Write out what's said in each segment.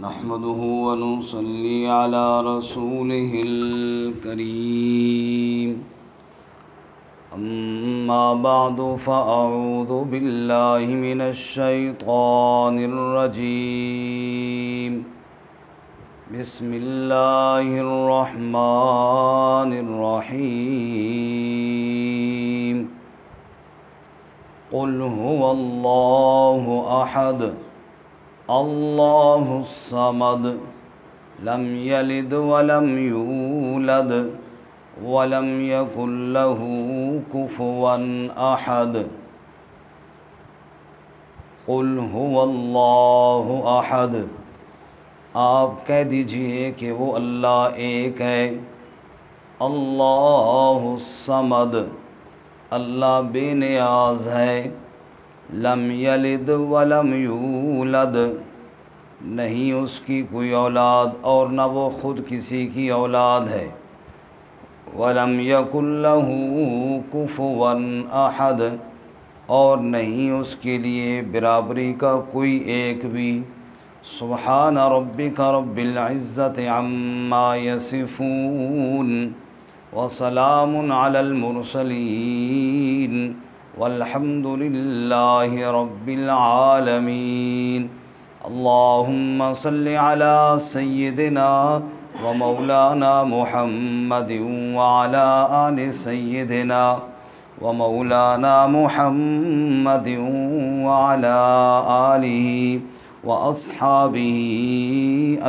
نحمده ونصلي على رسوله الكريم أما بعد فأعوذ بالله من الشيطان الرجيم بسم الله الرحمن الرحيم قل هو الله أحد الله الصمد لم يلد ولم يولد ولم يكن له كفوا أحد قل هو الله أحد آپ کہہ دیجئے کہ وہ اللہ ایک ہے، اللہ الصمد، اللہ بے نیاز ہے، لم یلد ولم یولد، نہیں اس کی کوئی اولاد اور نہ وہ خود کسی کی اولاد ہے، ولم یکن لہ کفوا احد، اور نہیں اس کے لیے برابری کا کوئی ایک بھی۔ سبحان ربک رب العزت عما یصفون وسلام علی المرسلین والحمد للہ رب العالمین۔ اللہم صل علی سیدنا ومولانا محمد وعلی آل سیدنا ومولانا محمد وعلی آلہ وأصحابه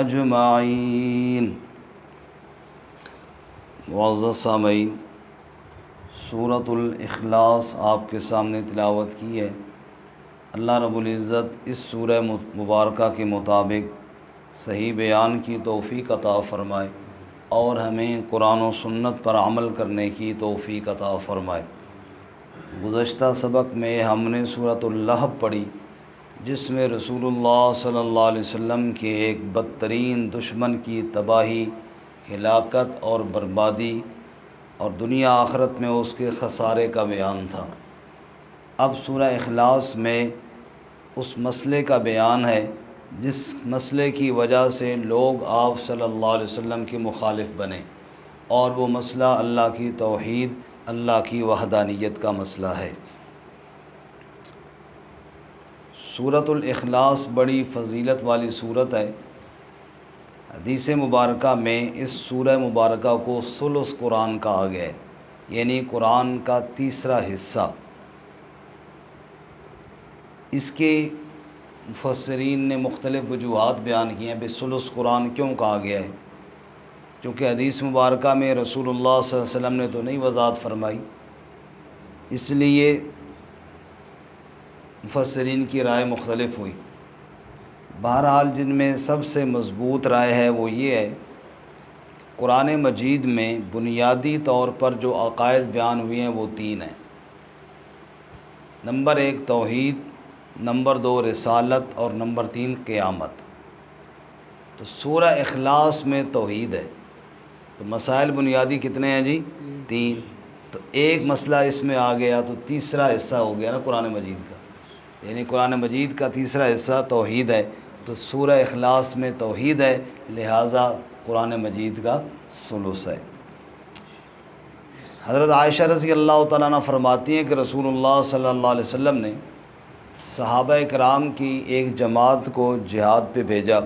أجمعين۔ معزز سامعین، سورۃ الاخلاص آپ کے سامنے تلاوت کی ہے۔ اللہ رب العزت اس سورہ مبارکہ کے مطابق صحیح بیان کی توفیق عطا فرمائے اور ہمیں قرآن و سنت پر عمل کرنے کی توفیق عطا فرمائے۔ گزشتہ سبق میں ہم نے سورۃ اللہب پڑھی، جس میں رسول اللہ صلی اللہ علیہ وسلم کے ایک بدترین دشمن کی تباہی، ہلاکت اور بربادی اور دنیا آخرت میں اس کے خسارے کا بیان تھا۔ اب سورہ اخلاص میں اس مسئلے کا بیان ہے جس مسئلے کی وجہ سے لوگ آپ صلی اللہ علیہ وسلم کے مخالف بنے، اور وہ مسئلہ اللہ کی توحید، اللہ کی وحدانیت کا مسئلہ ہے۔ سورۃ الاخلاص بڑی فضیلت والی سورت ہے۔ حدیث مبارکہ میں اس سورہ مبارکہ کو ثلث قرآن کہا گیا ہے، یعنی قرآن کا تیسرا حصہ۔ اس کے مفسرین نے مختلف وجوہات بیان کی ہیں، ثلث قرآن کیوں کہا گیا ہے، چونکہ حدیث مبارکہ میں رسول اللہ صلی اللہ علیہ وسلم نے تو نہیں وضاحت فرمائی، اس لیے مفسرین کی رائے مختلف ہوئی۔ بہرحال جن میں سب سے مضبوط رائے ہے وہ یہ ہے، قرآن مجید میں بنیادی طور پر جو عقائد بیان ہوئے ہیں وہ تین ہیں۔ نمبر 1 توحید، نمبر 2 رسالت، اور نمبر 3 قیامت۔ تو سورہ اخلاص میں توحید ہے، تو مسائل بنیادی کتنے ہیں جی؟ 3۔ تو ایک مسئلہ اس میں آ گیا تو تیسرا حصہ ہو گیا نا قرآن مجید کا، یعنی قرآن مجید کا تیسرا حصہ توحید ہے، تو سورہ اخلاص میں توحید ہے، لہٰذا قرآن مجید کا ثلث ہے۔ حضرت عائشہ رضی اللہ تعالیٰ عنہ فرماتی ہیں کہ رسول اللہ صلی اللہ علیہ وسلم نے صحابہ کرام کی ایک جماعت کو جہاد پہ بھیجا،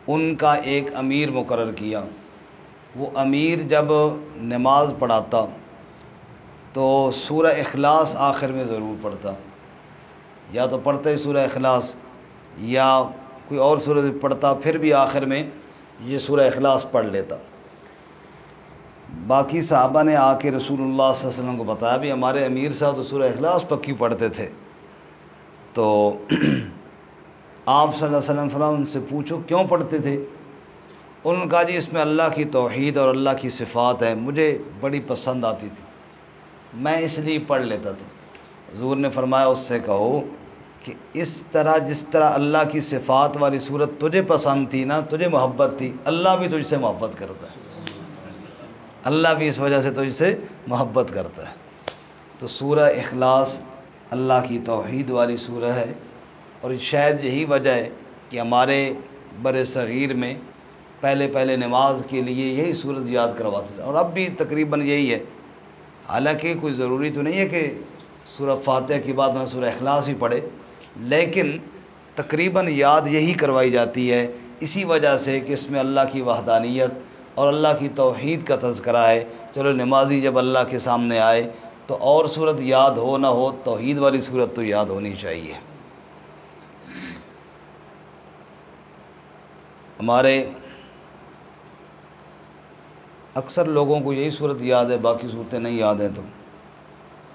ان کا ایک امیر مقرر کیا۔ وہ امیر جب نماز پڑھاتا تو سورہ اخلاص آخر میں ضرور پڑھتا، یا تو پڑھتا ہی سورہ اخلاص یا کوئی اور سورہ پڑھتا، پھر بھی آخر میں یہ سورہ اخلاص پڑھ لیتا۔ باقی صحابہ نے آ کے رسول اللہ صلی اللہ علیہ وسلم کو بتایا، بھی ہمارے امیر صاحب تو سورہ اخلاص پکی پڑھتے تھے۔ تو آپ صلی اللہ علیہ وسلم فرمایا ان سے پوچھو کیوں پڑھتے تھے؟ انہوں نے کہا جی اس میں اللہ کی توحید اور اللہ کی صفات ہے، مجھے بڑی پسند آتی تھی، میں اس لیے پڑھ لیتا تھا۔ حضور نے فرمایا اس سے کہو کہ اس طرح جس طرح اللہ کی صفات والی صورت تجھے پسند تھی نا، تجھے محبت تھی، اللہ بھی تجھ سے محبت کرتا ہے، اللہ بھی اس وجہ سے تجھ سے محبت کرتا ہے۔ تو سورہ اخلاص اللہ کی توحید والی سورہ ہے، اور شاید یہی وجہ ہے کہ ہمارے بر صغیر میں پہلے پہلے نماز کے لیے یہی صورت یاد کرواتے تھے، اور اب بھی تقریباً یہی ہے۔ حالانکہ کوئی ضروری تو نہیں ہے کہ سورہ فاتحہ کے بعد میں سورہ اخلاص ہی پڑھے، لیکن تقریباً یاد یہی کروائی جاتی ہے، اسی وجہ سے کہ اس میں اللہ کی وحدانیت اور اللہ کی توحید کا تذکرہ ہے۔ چلو نمازی جب اللہ کے سامنے آئے تو اور صورت یاد ہو نہ ہو، توحید والی صورت تو یاد ہونی چاہیے۔ ہمارے اکثر لوگوں کو یہی صورت یاد ہے، باقی صورتیں نہیں یاد ہیں۔ تو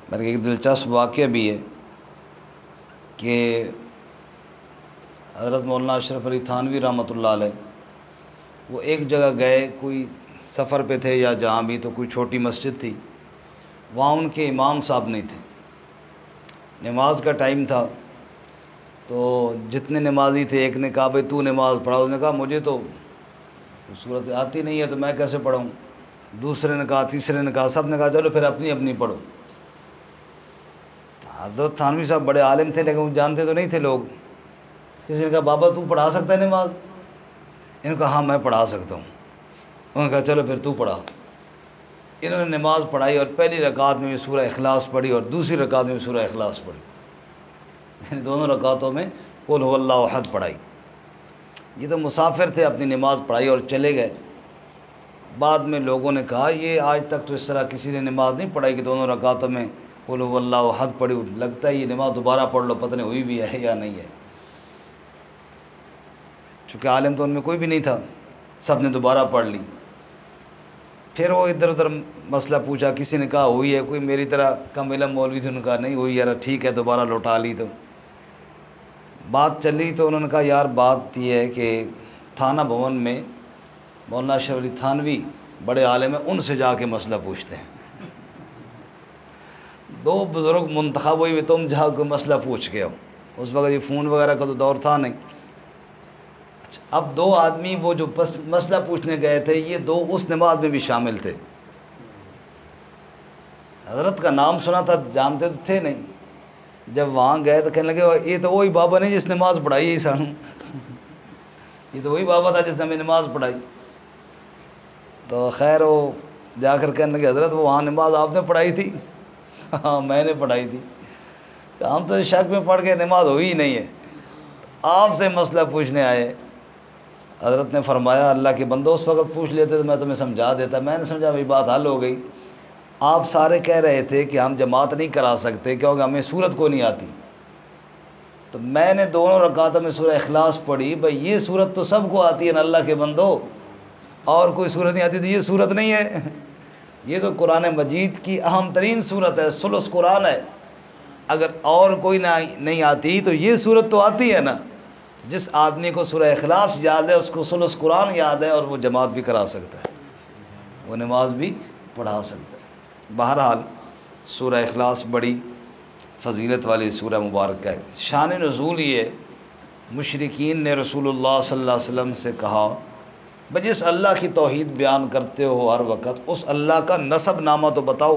میرے ایک دلچسپ واقعہ بھی ہے کہ حضرت مولانا اشرف علی تھانوی رحمۃ اللہ علیہ وہ ایک جگہ گئے، کوئی سفر پہ تھے یا جہاں بھی، تو کوئی چھوٹی مسجد تھی، وہاں ان کے امام صاحب نہیں تھے، نماز کا ٹائم تھا، تو جتنے نمازی تھے ایک نے کہا بھائی تو نماز پڑھا، اس نے کہا مجھے تو صورت آتی نہیں ہے تو میں کیسے پڑھوں، دوسرے نے کہا، تیسرے نے کہا، سب نے کہا چلو پھر اپنی اپنی پڑھو۔ حضرت تھانوی صاحب بڑے عالم تھے لیکن وہ جانتے تو نہیں تھے لوگ، کسی نے کہا بابا تو پڑھا سکتا ہے نماز؟ انہوں نے کہا ہاں میں پڑھا سکتا ہوں۔ انہوں نے کہا چلو پھر تو پڑھا۔ انہوں نے نماز پڑھائی اور پہلی رکعت میں بھی سورہ اخلاص پڑھی اور دوسری رکعت میں بھی سورہ اخلاص پڑھی، یعنی دونوں رکعتوں میں قل هو اللہ احد پڑھائی۔ یہ تو مسافر تھے، اپنی نماز پڑھائی اور چلے گئے۔ بعد میں لوگوں نے کہا یہ آج تک تو اس طرح کسی نے نماز نہیں پڑھائی کہ دونوں رکعتوں میں قل هو اللہ احد پڑھی، لگتا ہے یہ نماز دوبارہ پڑھ لو، پتہ نہیں ہوئی بھی ہے یا نہیں ہے۔ چونکہ عالم تو ان میں کوئی بھی نہیں تھا، سب نے دوبارہ پڑھ لی۔ پھر وہ ادھر ادھر مسئلہ پوچھا، کسی نے کہا ہوئی ہے، کوئی میری طرح کم علم مولوی تھے، انہوں نے کہا نہیں ہوئی یار، ٹھیک ہے دوبارہ لوٹا لی۔ تو بات چلی تو انہوں نے کہا یار بات یہ ہے کہ تھانہ بھون میں مولانا اشرف علی تھانوی بڑے عالم ہیں، ان سے جا کے مسئلہ پوچھتے ہیں۔ دو بزرگ منتخب ہوئی، تم جا کے مسئلہ پوچھ کے ہو۔ اس وقت یہ فون وغیرہ کا تو دور تھا نہیں۔ اب دو آدمی وہ جو مسئلہ پوچھنے گئے تھے، یہ دو اس نماز میں بھی شامل تھے، حضرت کا نام سنا تھا، جانتے تو تھے نہیں۔ جب وہاں گئے تو کہنے لگے یہ تو وہی بابا نہیں جس نے نماز پڑھائی ہے سانو، یہ تو وہی بابا تھا جس نے ہمیں نماز پڑھائی۔ تو خیر وہ جا کر کہنے لگے حضرت وہ وہاں نماز آپ نے پڑھائی تھی؟ ہاں میں نے پڑھائی تھی۔ تو ہم تو شک میں پڑھ کے نماز ہوئی ہی نہیں ہے، آپ سے مسئلہ پوچھنے آئے۔ حضرت نے فرمایا اللہ کے بندو اس وقت پوچھ لیتے تو میں تمہیں سمجھا دیتا، میں نے سمجھا بھائی بات حل ہو گئی۔ آپ سارے کہہ رہے تھے کہ ہم جماعت نہیں کرا سکتے کیونکہ ہمیں سورت کو نہیں آتی، تو میں نے دونوں رکعتوں میں سورہ اخلاص پڑھی، بھائی یہ سورت تو سب کو آتی ہے نا اللہ کے بندو، اور کوئی سورت نہیں آتی تو یہ سورت نہیں ہے، یہ تو قرآن مجید کی اہم ترین سورت ہے، ثلث قرآن ہے، اگر اور کوئی نہیں آتی تو یہ سورت تو آتی ہے نا۔ جس آدمی کو سورہ اخلاص یاد ہے اس کو ثلث قرآن یاد ہے، اور وہ جماعت بھی کرا سکتا ہے، وہ نماز بھی پڑھا سکتا ہے۔ بہرحال سورہ اخلاص بڑی فضیلت والی سورہ مبارکہ ہے۔ شان نزول یہ، مشرکین نے رسول اللہ صلی اللہ علیہ وسلم سے کہا بھئی جس اللہ کی توحید بیان کرتے ہو ہر وقت، اس اللہ کا نسب نامہ تو بتاؤ۔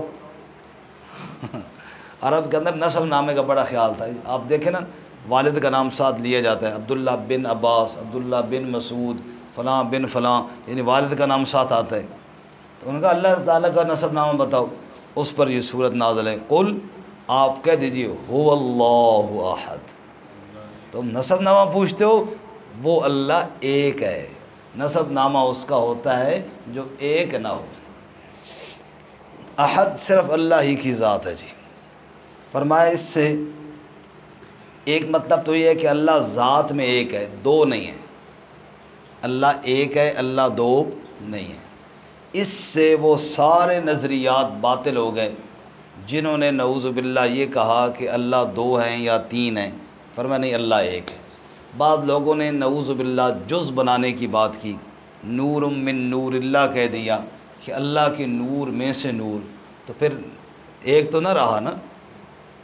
عرب کے اندر نسب نامے کا بڑا خیال تھا، آپ دیکھیں نا والد کا نام ساتھ لیا جاتا ہے، عبداللہ بن عباس، عبداللہ بن مسعود، فلاں بن فلاں، یعنی والد کا نام ساتھ آتا ہے۔ تو ان کا اللہ تعالیٰ کا نسب نامہ بتاؤ، اس پر یہ صورت نازل ہے، قل آپ کہہ دیجئے هو اللہ احد۔ تم نسب نامہ پوچھتے ہو، وہ اللہ ایک ہے، نسب نامہ اس کا ہوتا ہے جو ایک نہ ہو۔ احد صرف اللہ ہی کی ذات ہے جی۔ فرمایا اس سے ایک مطلب تو یہ ہے کہ اللہ ذات میں ایک ہے، دو نہیں ہے، اللہ ایک ہے، اللہ دو نہیں ہے۔ اس سے وہ سارے نظریات باطل ہو گئے جنہوں نے نعوذ باللہ یہ کہا کہ اللہ دو ہیں یا تین ہیں، فرمایا نہیں اللہ ایک ہے۔ بعض لوگوں نے نعوذ باللہ جز بنانے کی بات کی، نور من نور اللہ کہہ دیا کہ اللہ کے نور میں سے نور، تو پھر ایک تو نہ رہا نا،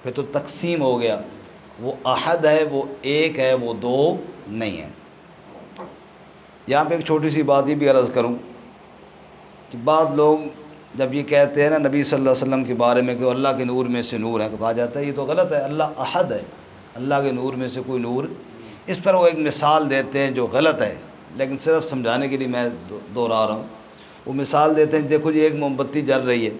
پھر تو تقسیم ہو گیا۔ وہ احد ہے، وہ ایک ہے، وہ دو نہیں ہے۔ یہاں پہ ایک چھوٹی سی بات یہ بھی عرض کروں کہ بعض لوگ جب یہ کہتے ہیں نا نبی صلی اللہ علیہ وسلم کے بارے میں کہ وہ اللہ کے نور میں سے نور ہیں، تو کہا جاتا ہے یہ تو غلط ہے، اللہ احد ہے، اللہ کے نور میں سے کوئی نور۔ اس پر وہ ایک مثال دیتے ہیں جو غلط ہے، لیکن صرف سمجھانے کے لیے میں دوہرا رہا ہوں. وہ مثال دیتے ہیں، دیکھو جی ایک موم بتی جل رہی ہے،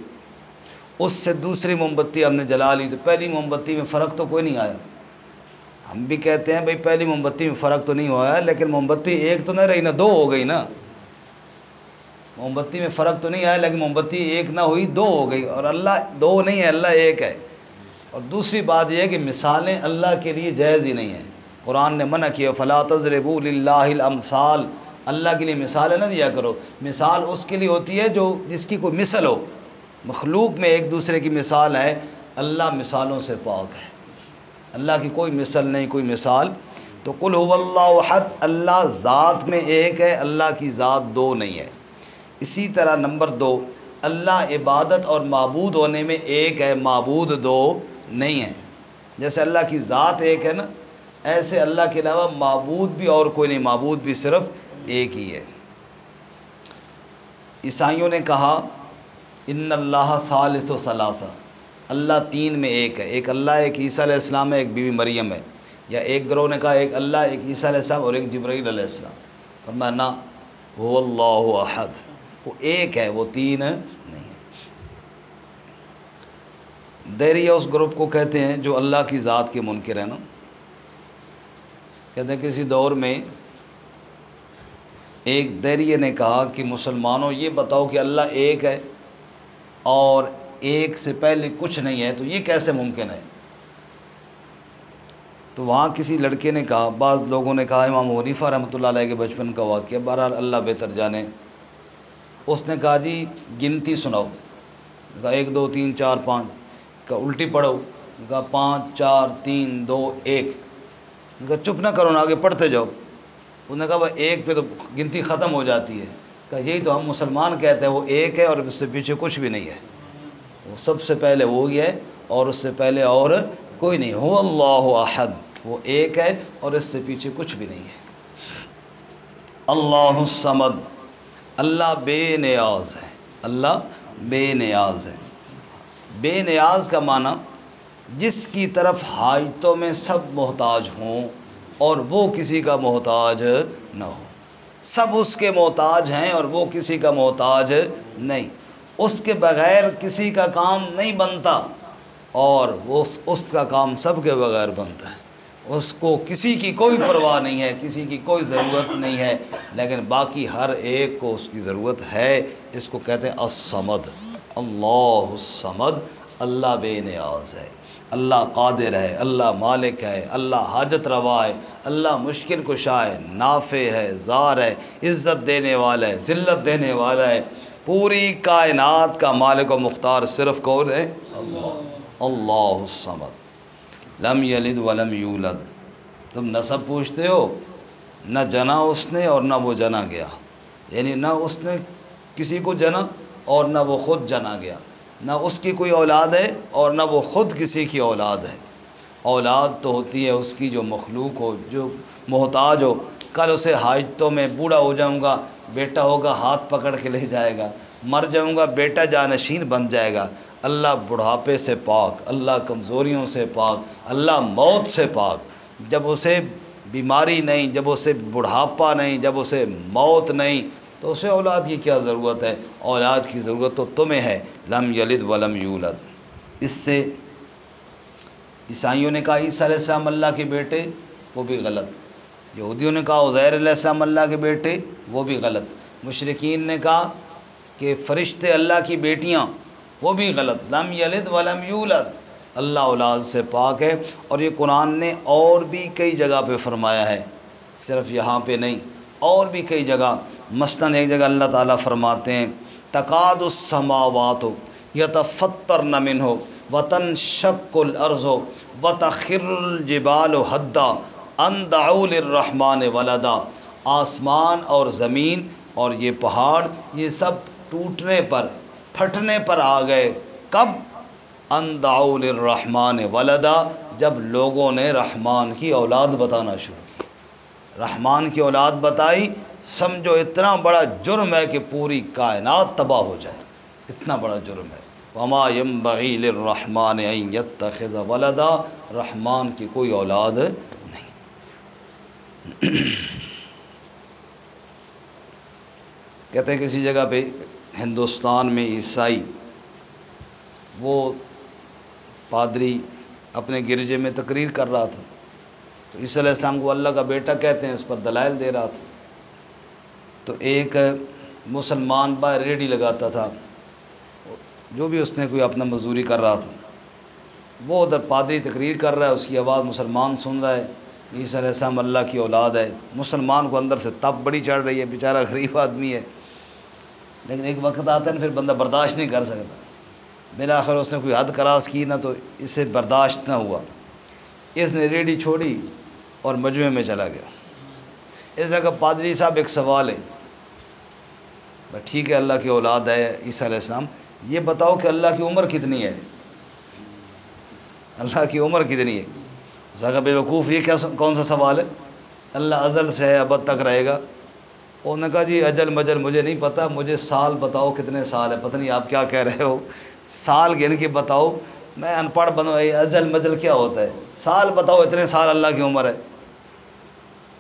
اس سے دوسری موم بتی ہم نے جلا لی تو پہلی موم بتی میں فرق تو کوئی نہیں آیا. ہم بھی کہتے ہیں بھئی پہلی موم بتی میں فرق تو نہیں ہوا ہے، لیکن موم بتی ایک تو نہ رہی نا، دو ہو گئی نا. موم بتی میں فرق تو نہیں آیا لیکن موم بتی ایک نہ ہوئی، دو ہو گئی. اور اللہ دو نہیں ہے، اللہ ایک ہے. اور دوسری بات یہ ہے کہ مثالیں اللہ کے لیے جائز ہی نہیں ہیں. قرآن نے منع کیا فلا تضربوا للہ الامثال، اللہ کے لیے مثالیں نہ دیا کرو. مثال اس کے لیے ہوتی ہے جو جس کی کوئی مثل ہو. مخلوق میں ایک دوسرے کی مثال ہے، اللہ مثالوں سے پاک ہے، اللہ کی کوئی مثل نہیں، کوئی مثال. تو قل هو اللہ احد، اللہ ذات میں ایک ہے، اللہ کی ذات دو نہیں ہے. اسی طرح نمبر 2، اللہ عبادت اور معبود ہونے میں ایک ہے، معبود دو نہیں ہے. جیسے اللہ کی ذات ایک ہے نا، ایسے اللہ کے علاوہ معبود بھی اور کوئی نہیں، معبود بھی صرف ایک ہی ہے. عیسائیوں نے کہا ان اللہ ثالث ثلاثہ، اللہ تین میں ایک ہے. ایک اللہ، ایک عیسیٰ علیہ السلام ہے، ایک بیوی مریم ہے. یا ایک گروہ نے کہا ایک اللہ، ایک عیسیٰ علیہ السلام اور ایک جبرائیل علیہ السلام. فرمایا نہ، هو اللہ احد، وہ ایک ہے، وہ تین نہیں ہے. دیریہ اس گروپ کو کہتے ہیں جو اللہ کی ذات کے منکر ہیں نا. کہتے ہیں کسی دور میں ایک دیریہ نے کہا کہ مسلمانوں یہ بتاؤ کہ اللہ ایک ہے اور ایک سے پہلے کچھ نہیں ہے، تو یہ کیسے ممکن ہے؟ تو وہاں کسی لڑکے نے کہا، بعض لوگوں نے کہا امام حنیفہ رحمۃ اللہ علیہ کے بچپن کا واقعہ، بہرحال اللہ بہتر جانے. اس نے کہا جی گنتی سناؤ. کہا 1 2 3 4 5. کہا الٹی پڑھو. کہا 5 4 3 2 1. کہا چپ نہ کرو نا، آگے پڑھتے جاؤ. انہوں نے کہا وہ ایک پہ تو گنتی ختم ہو جاتی ہے. کہا یہی تو ہم مسلمان کہتے ہیں، وہ ایک ہے اور اس سے پیچھے کچھ بھی نہیں ہے. وہ سب سے پہلے وہی ہے اور اس سے پہلے اور کوئی نہیں. هو اللہ احد، وہ ایک ہے اور اس سے پیچھے کچھ بھی نہیں ہے. اللہ الصمد، اللہ بے نیاز ہے، اللہ بے نیاز ہے. بے نیاز کا معنی جس کی طرف حاجتوں میں سب محتاج ہوں اور وہ کسی کا محتاج نہ ہو. سب اس کے محتاج ہیں اور وہ کسی کا محتاج نہیں. اس کے بغیر کسی کا کام نہیں بنتا اور وہ اس کا کام سب کے بغیر بنتا ہے. اس کو کسی کی کوئی پرواہ نہیں ہے، کسی کی کوئی ضرورت نہیں ہے، لیکن باقی ہر ایک کو اس کی ضرورت ہے. اس کو کہتے ہیں الصمد. اللہ الصمد، اللہ بے نیاز ہے، اللہ قادر ہے، اللہ مالک ہے، اللہ حاجت روا ہے، اللہ مشکل کشا ہے، نافع ہے، زار ہے، عزت دینے والا ہے، ذلت دینے والا ہے. پوری کائنات کا مالک و مختار صرف کون ہے؟ اللہ. اللہ الصمد، لم یلد ولم یولد. تم نسب پوچھتے ہو، نہ جنا اس نے اور نہ وہ جنا گیا. یعنی نہ اس نے کسی کو جنا اور نہ وہ خود جنا گیا. نہ اس کی کوئی اولاد ہے اور نہ وہ خود کسی کی اولاد ہے. اولاد تو ہوتی ہے اس کی جو مخلوق ہو، جو محتاج ہو. کل اسے حاجتوں میں بوڑھا ہو جاؤں گا، بیٹا ہوگا ہاتھ پکڑ کے لے جائے گا. مر جاؤں گا، بیٹا جانشین بن جائے گا. اللہ بڑھاپے سے پاک، اللہ کمزوریوں سے پاک، اللہ موت سے پاک. جب اسے بیماری نہیں، جب اسے بڑھاپا نہیں، جب اسے موت نہیں، تو اسے اولاد کی کیا ضرورت ہے؟ اولاد کی ضرورت تو تمہیں ہے. لم یلد ولم یولد. اس سے عیسائیوں نے کہا عیسیٰ علیہ السلام اللہ کے بیٹے، وہ بھی غلط. یہودیوں نے کہا عزیر علیہ السلام اللہ کے بیٹے، وہ بھی غلط. مشرکین نے کہا کہ فرشتے اللہ کی بیٹیاں، وہ بھی غلط. لم یلد ولم یولد، اللہ اولاد سے پاک ہے. اور یہ قرآن نے اور بھی کئی جگہ پہ فرمایا ہے، صرف یہاں پہ نہیں، اور بھی کئی جگہ. مثلاً ایک جگہ اللہ تعالیٰ فرماتے ہیں تکاد السماوات یتفطرن منہ وتنشق الارض وتخر الجبال حدا ان دعوا للرحمن ولدا. آسمان اور زمین اور یہ پہاڑ، یہ سب ٹوٹنے پر، پھٹنے پر آ گئے. کب؟ ان دعوا للرحمن ولدا، جب لوگوں نے رحمان کی اولاد بتانا شروع کی. رحمان کی اولاد بتائی، سمجھو اتنا بڑا جرم ہے کہ پوری کائنات تباہ ہو جائے. اتنا بڑا جرم ہے. وما ينبغي للرحمن ان يتخذ ولدا، رحمان کی کوئی اولاد نہیں. کہتے ہیں کسی جگہ پہ ہندوستان میں عیسائی وہ پادری اپنے گرجے میں تقریر کر رہا تھا، تو عیسیٰ علیہ السلام کو اللہ کا بیٹا کہتے ہیں، اس پر دلائل دے رہا تھا۔ تو ایک مسلمان باہر ریڈی لگاتا تھا، جو بھی اس نے کوئی اپنا مزدوری کر رہا تھا، وہ ادھر پادری تقریر کر رہا ہے، اس کی آواز مسلمان سن رہا ہے، عیسیٰ علیہ السلام اللہ کی اولاد ہے۔ مسلمان کو اندر سے تپ بڑی چڑھ رہی ہے، بیچارہ غریب آدمی ہے، لیکن ایک وقت آتا ہے نا پھر بندہ برداشت نہیں کر سکتا۔ بالآخر اس نے کوئی حد کراس کی نہ تو اسے برداشت نہ ہوا، اس نے ریڈی چھوڑی اور مجمع میں چلا گیا۔ اس نے کہا پادری صاحب ایک سوال ہے، ٹھیک ہے اللہ کی اولاد ہے عیسیٰ علیہ السلام، یہ بتاؤ کہ اللہ کی عمر کتنی ہے؟ اللہ کی عمر کتنی ہے؟ اس نے کہا بے وقوف یہ کون سا سوال ہے؟ اللہ ازل سے ہے ابد تک رہے گا۔ انہوں نے کہا جی اجل مجل مجھے نہیں پتہ، مجھے سال بتاؤ کتنے سال ہے، پتہ نہیں آپ کیا کہہ رہے ہو، سال گن کے بتاؤ، میں ان پڑھ بنوں، اجل مجل کیا ہوتا ہے، سال بتاؤ اتنے سال اللہ کی عمر ہے۔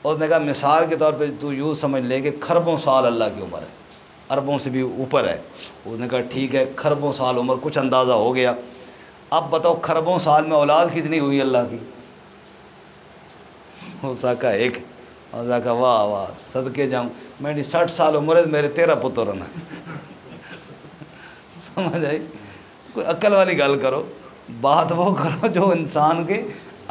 اس نے کہا مثال کے طور پہ تو یوں سمجھ لے کہ کھربوں سال اللہ کی عمر ہے، اربوں سے بھی اوپر ہے۔ اس نے کہا ٹھیک ہے کھربوں سال عمر، کچھ اندازہ ہو گیا، اب بتاؤ کھربوں سال میں اولاد کتنی ہوئی اللہ کی؟ اسا کا ایک، اسا کا واہ واہ صدقے جاؤں، میری 60 سال عمر ہے، میرے 13 پتر ہیں۔ سمجھ آئی؟ کوئی عقل والی گل کرو، بات وہ کرو جو انسان کے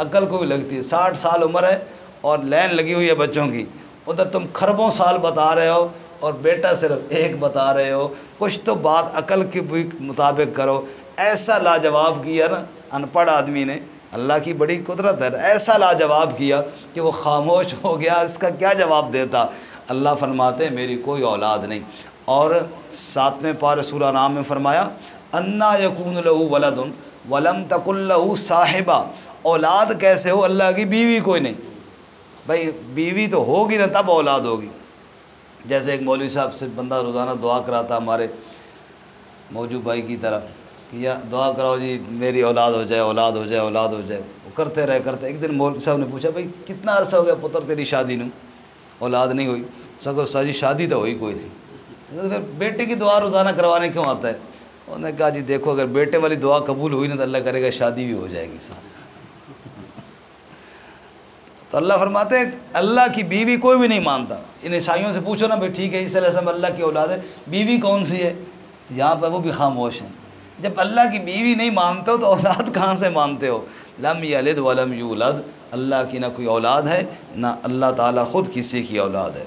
عقل کو بھی لگتی ہے۔ 60 سال عمر ہے اور لین لگی ہوئی ہے بچوں کی، ادھر تم کھربوں سال بتا رہے ہو اور بیٹا صرف ایک بتا رہے ہو، کچھ تو بات عقل کے مطابق کرو۔ ایسا لاجواب کیا نا ان پڑھ آدمی نے، اللہ کی بڑی قدرت ہے، ایسا لاجواب کیا کہ وہ خاموش ہو گیا، اس کا کیا جواب دیتا؟ اللہ فرماتے ہیں میری کوئی اولاد نہیں۔ اور 7ویں پارہ سورہ نام میں فرمایا انا یکون لہ ولد ولم تکن لہ صاحبہ، اولاد کیسے ہو، اللہ کی بیوی کوئی نہیں۔ بھائی بیوی تو ہوگی نا تب اولاد ہوگی۔ جیسے ایک مولوی صاحب سے بندہ روزانہ دعا کراتا ہمارے موجود بھائی کی طرح کہ یا دعا کراؤ جی میری اولاد ہو جائے، اولاد ہو جائے، اولاد ہو جائے، وہ کرتے رہے۔ ایک دن مولوی صاحب نے پوچھا بھائی کتنا عرصہ ہو گیا پتر تیری شادی نو، اولاد نہیں ہوئی؟ سگو سر جی شادی تو ہوئی کوئی نہیں، پھر بیٹے کی دعا روزانہ کروانے کیوں آتا ہے؟ انہوں نے کہا جی دیکھو اگر بیٹے والی دعا قبول ہوئی نا تو اللہ کرے گا شادی بھی ہو جائے گی ساتھ۔ تو اللہ فرماتے ہیں اللہ کی بیوی کوئی بھی نہیں مانتا۔ ان عیسائیوں سے پوچھو نا بھائی ٹھیک ہے عیسیٰ علیہ السلام اللہ کی اولاد ہے، بیوی کون سی ہے؟ یہاں پہ وہ بھی خاموش ہیں۔ جب اللہ کی بیوی نہیں مانتے ہو تو اولاد کہاں سے مانتے ہو؟ لم یلد ولم یولد، اللہ کی نہ کوئی اولاد ہے نہ اللہ تعالیٰ خود کسی کی اولاد ہے۔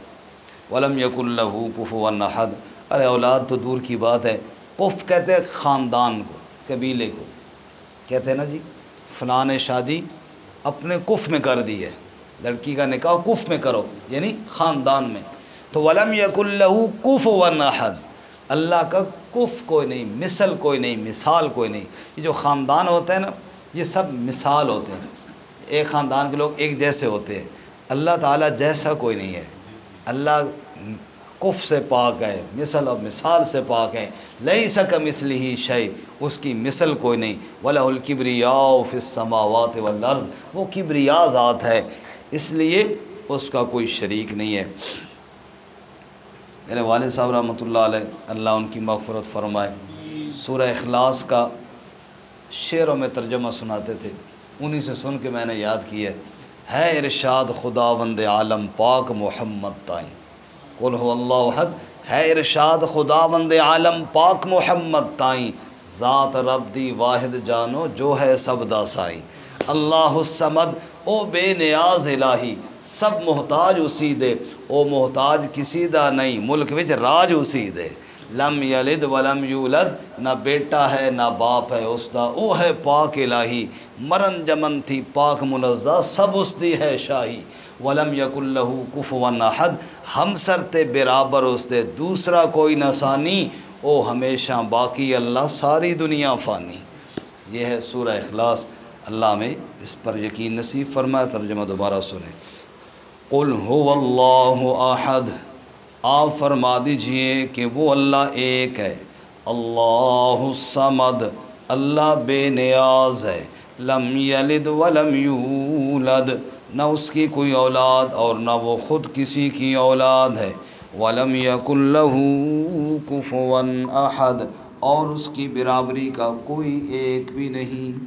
ولم یکن لہ کفوا احد، ارے اولاد تو دور کی بات ہے، کف کہتے ہیں خاندان کو، قبیلے کو، کہتے ہیں نا جی فلاں نے شادی اپنے کف میں کر دی ہے، لڑکی کا نکاح کف میں کرو یعنی خاندان میں۔ تو ولم یکن لہ کفوا احد، اللہ کا کف کوئی نہیں، مثل کوئی نہیں، مثال کوئی نہیں۔ یہ جو خاندان ہوتے ہیں نا یہ سب مثال ہوتے ہیں، ایک خاندان کے لوگ ایک جیسے ہوتے ہیں، اللہ تعالیٰ جیسا کوئی نہیں ہے۔ اللہ کف سے پاک ہے، مثل اور مثال سے پاک ہے، لیس کمثلہ شیء، اس کی مثل کوئی نہیں، وَلَهُ الْكِبْرِيَاءُ فِي السَّمَاوَاتِ وَالْأَرْضِ، وہ کبریا ذات ہے، اس لیے اس کا کوئی شریک نہیں ہے۔ میرے والد صاحب رحمۃ اللہ علیہ، اللہ ان کی مغفرت فرمائے، سورہ اخلاص کا شعروں میں ترجمہ سناتے تھے، انہی سے سن کے میں نے یاد کیا ہے ارشاد خداوند عالم پاک محمد تائیں، قل هو اللہ احد، ہے ارشاد خداوند عالم پاک محمد تائیں، ذات رب دی واحد جانو جو ہے سب دا سائیں، اللہ الصمد او بے نیاز الہی، سب محتاج اسی دے، او محتاج کسی دا نہیں، ملک وچ راج اسی دے، لم یلد ولم یولد، نہ بیٹا ہے نہ باپ ہے اس دا، او ہے پاک الہی، مرن جمن تھی پاک منزہ، سب اس دی ہے شاہی، ولم یکن لہ کفوا احد، ہم سر تے برابر اس دے دوسرا کوئی نہ ثانی، او ہمیشہ باقی اللہ ساری دنیا فانی۔ یہ ہے سورہ اخلاص، اللہ میں اس پر یقین نصیب فرمائے۔ ترجمہ دوبارہ سنیں، قل هو اللہ احد، آپ فرما دیجئے کہ وہ اللہ ایک ہے، اللہ الصمد، اللہ بے نیاز ہے، لم یلد ولم یولد، نہ اس کی کوئی اولاد اور نہ وہ خود کسی کی اولاد ہے، ولم یکن لہ کفوا احد، اور اس کی برابری کا کوئی ایک بھی نہیں۔